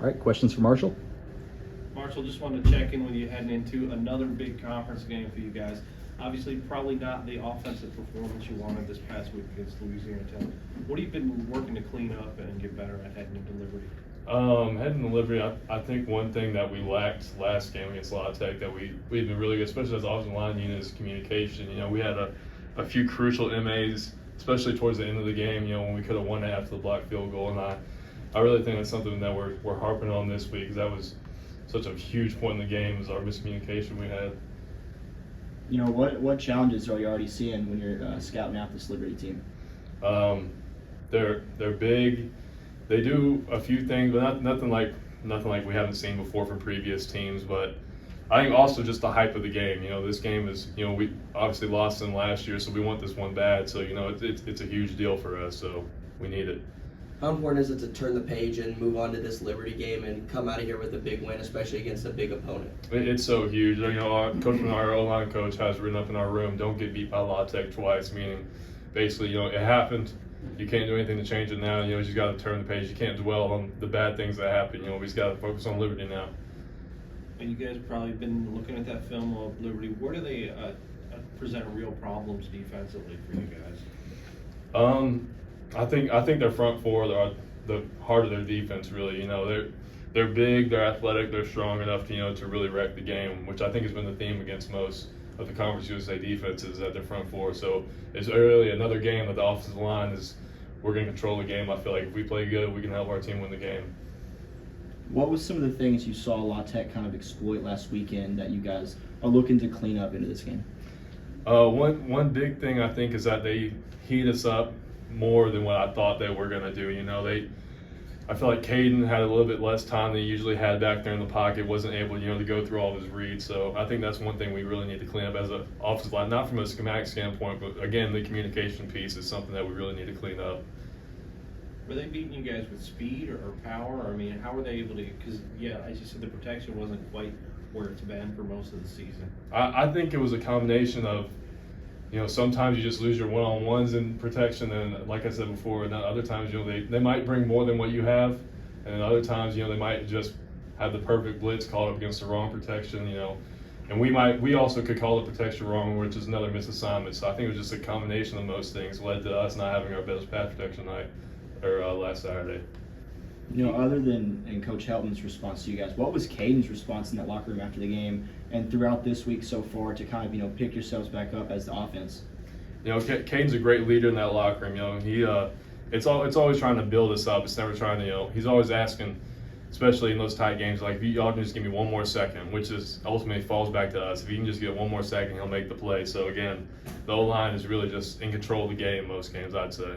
All right, questions for Marshall? Marshall, just wanted to check in with you heading into another big conference game for you guys. Obviously, probably not the offensive performance you wanted this past week against Louisiana Tech. What have you been working to clean up and get better at heading into Liberty? Heading to Liberty, I think one thing that we lacked last game against La Tech that we've been really good, especially as offensive line unit, is communication. You know, we had a few crucial MAs, especially towards the end of the game, you know, when we could have won it after the blocked field goal. And I really think that's something that we're harping on this week, because that was such a huge point in the game, was our miscommunication we had. You know, what challenges are you already seeing when you're scouting out this Liberty team? They're big. They do a few things, but nothing like we haven't seen before from previous teams. But I think also just the hype of the game. You know, this game is, you know, we obviously lost in last year, so we want this one bad. So, you know, it's a huge deal for us, so we need it. How important is it to turn the page and move on to this Liberty game and come out of here with a big win, especially against a big opponent? It's so huge. You know, our O-line coach has written up in our room, "Don't get beat by La Tech twice," meaning basically, you know, it happened. You can't do anything to change it now. You know, you just got to turn the page. You can't dwell on the bad things that happen. You know, we just got to focus on Liberty now. And you guys probably been looking at that film of Liberty. Where do they present real problems defensively for you guys? I think their front four are the heart of their defense. Really, you know, they're big, they're athletic, they're strong enough to, you know, to really wreck the game, which I think has been the theme against most of the Conference USA defenses at their front four. So it's really another game that the offensive line is. We're going to control the game. I feel like if we play good, we can help our team win the game. What was some of the things you saw La Tech kind of exploit last weekend that you guys are looking to clean up into this game? One big thing I think is that they heat us up more than what I thought they were going to do. You know, I feel like Caden had a little bit less time than he usually had back there in the pocket, wasn't able, you know, to go through all of his reads. So I think that's one thing we really need to clean up as an offensive line, not from a schematic standpoint, but again, the communication piece is something that we really need to clean up. Were they beating you guys with speed or power? I mean, how were they able to? Because yeah, as you said, the protection wasn't quite where it's been for most of the season. I think it was a combination of, you know, sometimes you just lose your one-on-ones in protection, and like I said before, and other times, you know, they might bring more than what you have, and then other times, you know, they might just have the perfect blitz called up against the wrong protection, you know, and we also could call the protection wrong, which is another misassignment. So I think it was just a combination of most things led to us not having our best pass protection night or last Saturday. You know, other than Coach Helton's response to you guys, what was Caden's response in that locker room after the game and throughout this week so far to kind of, you know, pick yourselves back up as the offense? You know, Caden's a great leader in that locker room. You know, it's always trying to build us up. It's never trying to, you know, he's always asking, especially in those tight games, like, if y'all can just give me one more second, which is ultimately falls back to us. If he can just get one more second, he'll make the play. So again, the O-line is really just in control of the game most games, I'd say.